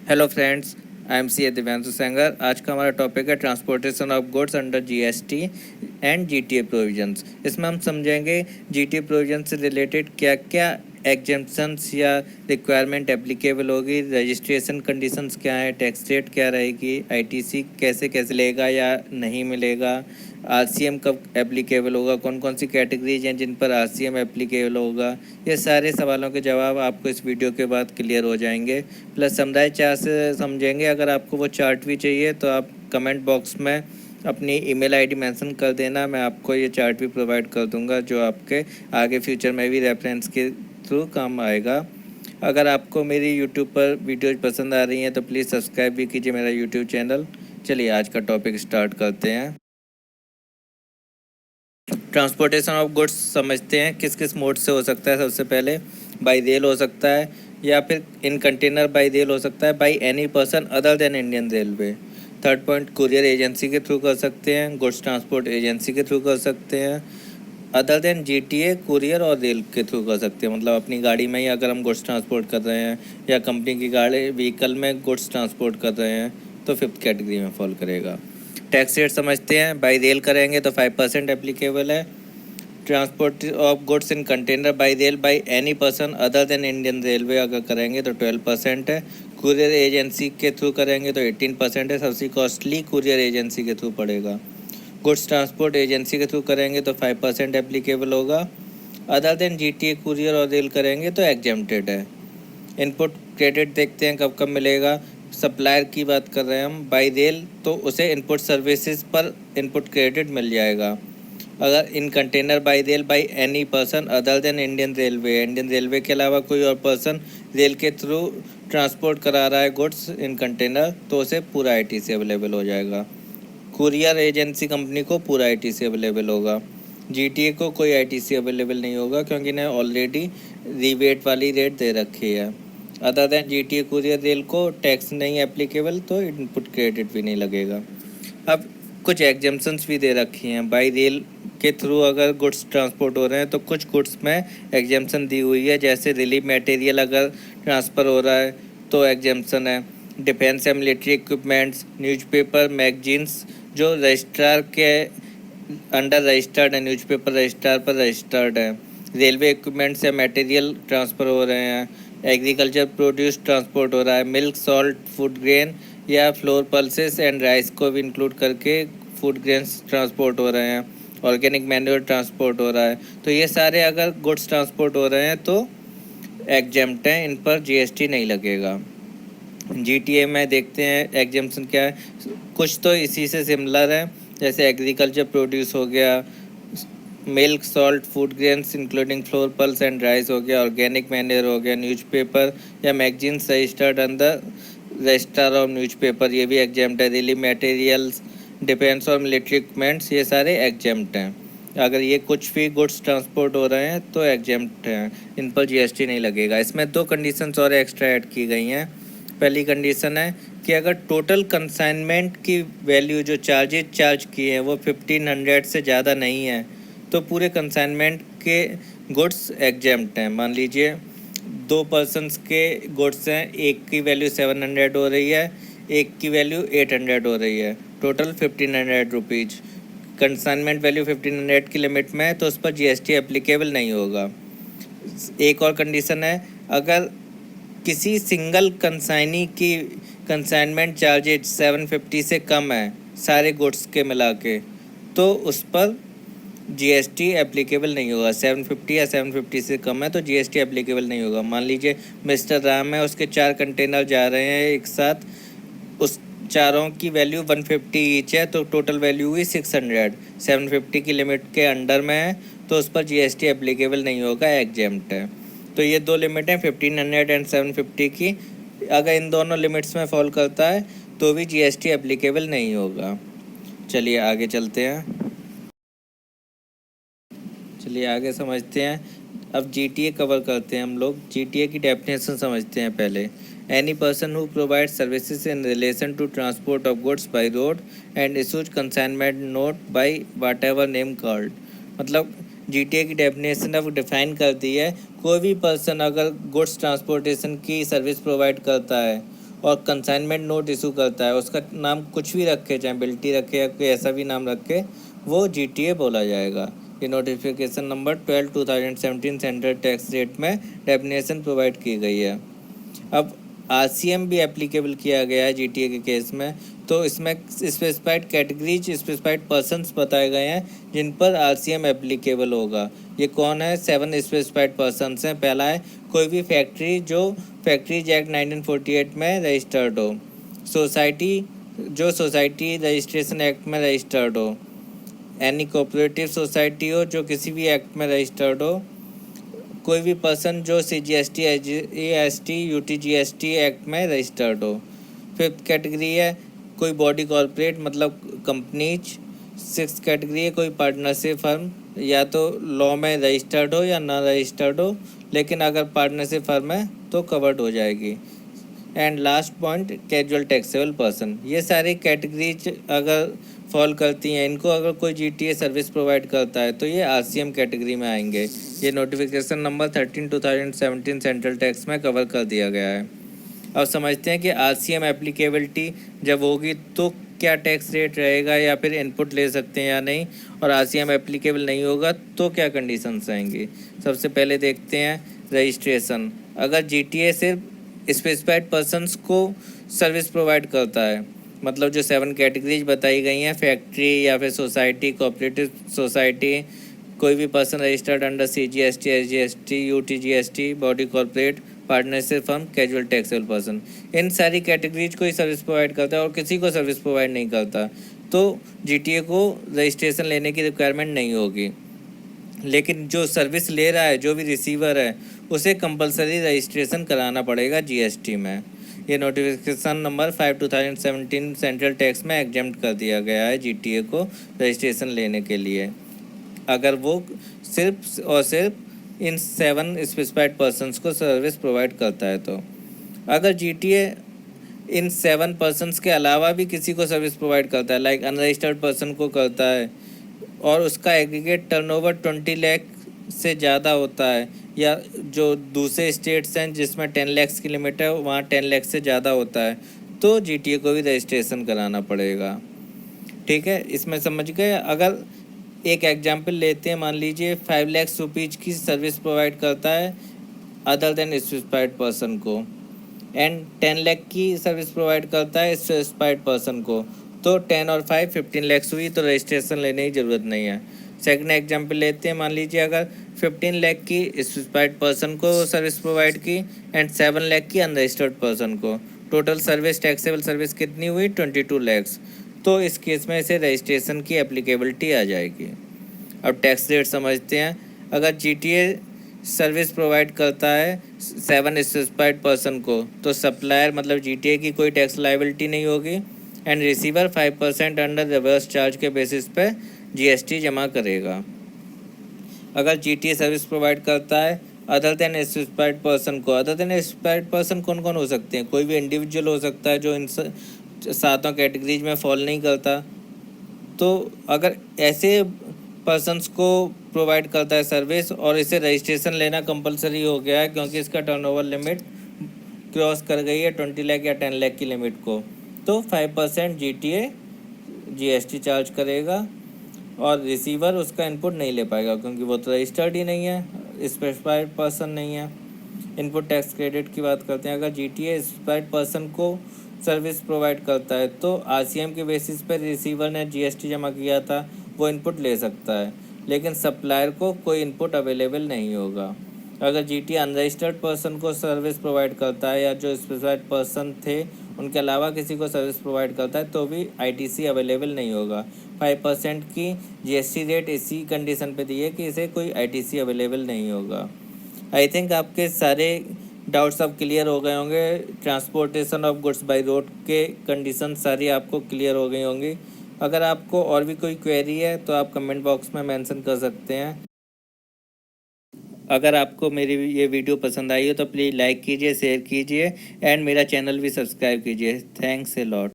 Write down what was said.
Hello friends, I am C Divyanshu Sengar. आज का हमारा टॉपिक है transportation of goods under GST and GTA provisions. इसमें हम समझेंगे जीटीए प्रोविजन से रिलेटेड क्या क्या एग्जेम्पशंस या रिक्वायरमेंट एप्लीकेबल होगी, रजिस्ट्रेशन कंडीशंस क्या है, टैक्स रेट क्या रहेगी, आईटीसी कैसे कैसे लेगा या नहीं मिलेगा, आरसीएम कब एप्लीकेबल होगा, कौन कौन सी कैटेगरीज हैं जिन पर आरसीएम एप्लीकेबल होगा। ये सारे सवालों के जवाब आपको इस वीडियो के बाद क्लियर हो जाएंगे। प्लस समराइज चार्ट से समझेंगे। अगर आपको वो चार्ट भी चाहिए तो आप कमेंट बॉक्स में अपनी ईमेल आईडी मेंशन कर देना, मैं आपको ये चार्ट भी प्रोवाइड कर दूंगा जो आपके आगे फ्यूचर में भी रेफरेंस के थ्रू काम आएगा। अगर आपको मेरी यूट्यूब पर वीडियोज पसंद आ रही हैं तो प्लीज़ सब्सक्राइब भी कीजिए मेरा यूट्यूब चैनल। चलिए आज का टॉपिक स्टार्ट करते हैं। ट्रांसपोर्टेशन ऑफ गुड्स समझते हैं किस किस मोड से हो सकता है। सबसे पहले बाई रेल हो सकता है, या फिर इन कंटेनर बाई रेल हो सकता है, by any person other than Indian railway. Third point, courier agency के थ्रू कर सकते हैं, गुड्स ट्रांसपोर्ट एजेंसी के थ्रू कर सकते हैं, अदर देन जीटीए, कुरियर और रेल के थ्रू कर सकते हैं। मतलब अपनी गाड़ी में ही अगर हम गुड्स ट्रांसपोर्ट कर रहे हैं या कंपनी की गाड़ी व्हीकल में गुड्स ट्रांसपोर्ट कर रहे हैं तो फिफ्थ कैटेगरी में फॉल करेगा। टैक्स रेट समझते हैं। बाई रेल करेंगे तो 5% एप्लीकेबल है। Transport of goods in container by rail by any person other than Indian railway अगर करेंगे तो 12% है। कुरियर एजेंसी के थ्रू करेंगे तो 18% है। सबसे कॉस्टली कुरियर एजेंसी के थ्रू पड़ेगा। गुड्स ट्रांसपोर्ट एजेंसी के थ्रू करेंगे तो 5% एप्लीकेबल होगा। अदर देन जीटीए, कुरियर और रेल करेंगे तो एग्जेम्प्टेड है। इनपुट क्रेडिट देखते हैं कब कब मिलेगा। सप्लायर की बात कर रहे हैं हम, बाई रेल तो उसे इनपुट सर्विसेज पर इनपुट क्रेडिट मिल जाएगा। अगर इन container by rail by any person other than Indian railway के अलावा कोई और पर्सन रेल के थ्रू ट्रांसपोर्ट करा रहा है गुड्स इन कंटेनर तो उसे पूरा आईटीसी अवेलेबल हो जाएगा। कुरियर एजेंसी कंपनी को पूरा आईटीसी अवेलेबल होगा। जीटीए को कोई आईटीसी अवेलेबल नहीं होगा क्योंकि इन्हें ऑलरेडी रिबेट वाली रेट दे रखी है। Other than GTA, courier, rail को टैक्स नहीं एप्लीकेबल तो इनपुट क्रेडिट भी नहीं लगेगा। अब कुछ एग्जेम्पशंस भी दे रखी हैं। बाई रेल के थ्रू अगर गुड्स ट्रांसपोर्ट हो रहे हैं तो कुछ गुड्स में एग्जेम्पशन दी हुई है, जैसे रिलीफ मटेरियल अगर ट्रांसफ़र हो रहा है तो एग्जेम्पशन है। Defence and military equipments, newspaper, magazines जो रजिस्ट्रार के अंडर रजिस्टर्ड है, न्यूज़पेपर रजिस्ट्रार पर रजिस्टर्ड है। रेलवे इक्विपमेंट्स या मटेरियल ट्रांसफ़र हो रहे हैं। एग्रीकल्चर प्रोड्यूस ट्रांसपोर्ट हो रहा है। मिल्क, सॉल्ट, फूड ग्रेन या फ्लोर पल्सेस एंड राइस को भी इंक्लूड करके फूड ग्रेन्स ट्रांसपोर्ट हो रहे हैं। ऑर्गेनिक मैन्योर ट्रांसपोर्ट हो रहा है। तो ये सारे अगर गुड्स ट्रांसपोर्ट हो रहे हैं तो एग्जेम्प्ट हैं, इन पर जीएसटी नहीं लगेगा। जीटीए में देखते हैं एग्जेम्पशन क्या है। कुछ तो इसी से सिमिलर है, जैसे एग्रीकल्चर प्रोड्यूस हो गया, milk, salt, food grains including floor pulse and rice हो गया, ऑर्गेनिक मैन्योर हो गया, न्यूज़पेपर या मैगजीन्स रजिस्टर्ड अंदर रजिस्टर ऑफ न्यूज़पेपर, ये भी एग्जेम्प्ट है। रिलीफ मटेरियल्स, डिफेंस और मिलिट्री इक्विपमेंट्स, ये सारे एग्जेम्प्ट हैं। अगर ये कुछ भी गुड्स ट्रांसपोर्ट हो रहे हैं तो एग्जेम्प्ट हैं, इन पर जीएसटी नहीं लगेगा। इसमें दो कंडीशंस और एक्स्ट्रा ऐड की गई हैं। पहली कंडीशन है कि अगर टोटल कंसाइनमेंट की वैल्यू जो चार्जेज चार्ज किए हैं वो 1500 से ज़्यादा नहीं है तो पूरे कंसाइनमेंट के गुड्स एग्जेम्प्ट हैं। मान लीजिए 2 पर्सनस के गुड्स हैं, एक की वैल्यू 700 हो रही है, एक की वैल्यू 800 हो रही है, टोटल 1500 रुपीज़। कंसाइनमेंट वैल्यू 1500 की लिमिट में है तो उस पर जीएसटी एप्लीकेबल नहीं होगा। एक और कंडीशन है, अगर किसी सिंगल कंसाइनी की कंसाइनमेंट चार्जेज 750 से कम है सारे गुड्स के मिला के तो उस पर जीएसटी एप्लीकेबल नहीं होगा। 750 या 750 से कम है तो जीएसटी एप्लीकेबल नहीं होगा। मान लीजिए मिस्टर राम है, उसके 4 कंटेनर जा रहे हैं एक साथ, उस चारों की वैल्यू 150 ईच है तो टोटल वैल्यू हुई 600। 750 की लिमिट के अंडर में है तो उस पर जीएसटी एप्लीकेबल नहीं होगा, एग्जेम्प्ट है। तो ये दो लिमिट हैं 1500 एंड 750 की। अगर इन दोनों लिमिट्स में फॉल करता है तो भी जीएसटी एप्लीकेबल नहीं होगा। चलिए आगे चलते हैं। चलिए आगे समझते हैं। अब जीटीए कवर करते हैं हम लोग। जीटीए की डेफिनेशन समझते हैं पहले। Any person who provide services in relation to transport of goods by road and issues consignment note by whatever name called. मतलब जीटीए की डेफिनेशन अब डिफाइन कर दी है। कोई भी पर्सन अगर गुड्स ट्रांसपोर्टेशन की सर्विस प्रोवाइड करता है और कंसाइनमेंट नोट इशू करता है, उसका नाम कुछ भी रखे, चाहे बिल्टी रखे या कोई ऐसा भी नाम रखे, वो जीटीए बोला जाएगा। ये notification number 12/2017 central tax rate में डेफिनेशन प्रोवाइड की गई है। अब आरसीएम भी एप्लीकेबल किया गया है जीटीए के केस में, तो इसमें स्पेसिफाइड कैटेगरीज, स्पेसिफाइड पर्सन्स बताए गए हैं जिन पर आरसीएम एप्लीकेबल होगा। ये कौन है? 7 स्पेसिफाइड पर्सन्स हैं। पहला है कोई भी फैक्ट्री जो फैक्ट्रीज एक्ट 1948 में रजिस्टर्ड हो, सोसाइटी जो सोसाइटी रजिस्ट्रेशन एक्ट में रजिस्टर्ड हो, एनी कोऑपरेटिव सोसाइटी हो जो किसी भी एक्ट में रजिस्टर्ड हो, कोई भी पर्सन जो CGST, AST, UTGST एक्ट में रजिस्टर्ड हो। फिफ्थ कैटेगरी है कोई बॉडी कॉर्पोरेट मतलब कंपनीज। सिक्स कैटेगरी है कोई पार्टनरशिप फर्म, या तो लॉ में रजिस्टर्ड हो या ना रजिस्टर्ड हो, लेकिन अगर पार्टनरशिप फर्म है तो कवर्ड हो जाएगी। And last point casual taxable person. ये सारी कैटेगरीज अगर फॉल करती हैं, इनको अगर कोई जीटीए सर्विस प्रोवाइड करता है तो ये आरसीएम कैटेगरी में आएंगे। ये नोटिफिकेशन नंबर 13/2017 सेंट्रल टैक्स में कवर कर दिया गया है। अब समझते हैं कि आरसीएम एप्लीकेबिलिटी जब होगी तो क्या टैक्स रेट रहेगा, या फिर इनपुट ले सकते हैं या नहीं, और आरसीएम एप्लीकेबल नहीं होगा तो क्या कंडीशंस आएंगी। सबसे पहले देखते हैं रजिस्ट्रेशन। अगर जीटीए सिर्फ स्पेसिफाइड पर्सन्स को सर्विस प्रोवाइड करता है, मतलब जो 7 कैटेगरीज बताई गई हैं, फैक्ट्री या फिर सोसाइटी, कोऑपरेटिव सोसाइटी, कोई भी person registered under CGST, SGST, UTGST, body corporate, partnership firm, casual taxable person, इन सारी कैटेगरीज को ही सर्विस प्रोवाइड करता है और किसी को सर्विस प्रोवाइड नहीं करता, तो जीटीए को रजिस्ट्रेशन लेने की रिक्वायरमेंट नहीं होगी। लेकिन जो सर्विस ले रहा है, जो भी रिसीवर है, उसे कंपलसरी रजिस्ट्रेशन कराना पड़ेगा जीएसटी में। ये नोटिफिकेशन नंबर 5/2017 सेंट्रल टैक्स में एग्जेम्प्ट कर दिया गया है जीटीए को रजिस्ट्रेशन लेने के लिए, अगर वो सिर्फ और सिर्फ इन 7 स्पेसिफाइड पर्सन्स को सर्विस प्रोवाइड करता है। तो अगर जीटीए इन 7 पर्सन्स के अलावा भी किसी को सर्विस प्रोवाइड करता है, लाइक अनरजिस्टर्ड पर्सन को करता है, और उसका एग्रीगेट टर्नओवर 20 लाख से ज़्यादा होता है, या जो दूसरे स्टेट्स हैं जिसमें 10 लाख की लिमिट है वहाँ 10 लाख से ज़्यादा होता है, तो जीटीए को भी रजिस्ट्रेशन कराना पड़ेगा। ठीक है, इसमें समझ गए। अगर एक एग्जांपल लेते हैं, मान लीजिए 5 लाख रुपीज की सर्विस प्रोवाइड करता है अदर देन स्पेसिफाइड पर्सन को, एंड 10 लाख की सर्विस प्रोवाइड करता है स्पेसिफाइड पर्सन को, तो 10 और 5 15 लाख हुई, तो रजिस्ट्रेशन लेने की ज़रूरत नहीं है। सेकंड एग्जांपल लेते हैं, मान लीजिए अगर 15 लाख की स्पेसिफाइड पर्सन को सर्विस प्रोवाइड की एंड 7 लाख की अनरजिस्टर्ड पर्सन को, टोटल सर्विस टैक्सेबल सर्विस कितनी हुई? 22 लाख। तो इस केस में इसे रजिस्ट्रेशन की एप्लीकेबिलिटी आ जाएगी। अब टैक्स रेट समझते हैं। अगर जीटीए सर्विस प्रोवाइड करता है 7 स्पेसिफाइड पर्सन को, तो सप्लायर मतलब जीटीए की कोई टैक्स लायबिलिटी नहीं होगी, and receiver 5% under reverse charge के बेसिस पे जीएसटी जमा करेगा। अगर जीटीए सर्विस प्रोवाइड करता है अदर देन स्पेसिफाइड पर्सन को, अदर देन स्पेसिफाइड पर्सन कौन कौन हो सकते हैं? कोई भी इंडिविजुअल हो सकता है जो इन 7 कैटेगरीज में फॉल नहीं करता। तो अगर ऐसे पर्सन्स को प्रोवाइड करता है सर्विस और इसे रजिस्ट्रेशन लेना कंपलसरी हो गया है क्योंकि इसका टर्नओवर लिमिट क्रॉस कर गई है 20 लाख या 10 लाख की लिमिट को, तो 5% जीटीए जीएसटी चार्ज करेगा, और रिसीवर उसका इनपुट नहीं ले पाएगा क्योंकि वो तो रजिस्टर्ड ही नहीं है, स्पेसिफाइड पर्सन नहीं है। इनपुट टैक्स क्रेडिट की बात करते हैं। अगर जीटीए स्पेसिफाइड पर्सन को सर्विस प्रोवाइड करता है तो आरसीएम के बेसिस पर रिसीवर ने जीएसटी जमा किया था वो इनपुट ले सकता है, लेकिन सप्लायर को कोई इनपुट अवेलेबल नहीं होगा। अगर जीटीए अनरजिस्टर्ड पर्सन को सर्विस प्रोवाइड करता है या जो स्पेसिफाइड पर्सन थे उनके अलावा किसी को सर्विस प्रोवाइड करता है तो भी आईटीसी अवेलेबल नहीं होगा। 5% की जीएसटी रेट इसी कंडीशन पे दी है कि इसे कोई आईटीसी अवेलेबल नहीं होगा। आई थिंक आपके सारे डाउट्स अब क्लियर हो गए होंगे। Transportation of goods by road के कंडीशन सारी आपको क्लियर हो गई होंगी। अगर आपको और भी कोई क्वेरी है तो आप कमेंट बॉक्स में मेंशन कर सकते हैं। अगर आपको मेरी ये वीडियो पसंद आई हो तो प्लीज़ लाइक कीजिए, शेयर कीजिए, एंड मेरा चैनल भी सब्सक्राइब कीजिए। Thanks a lot.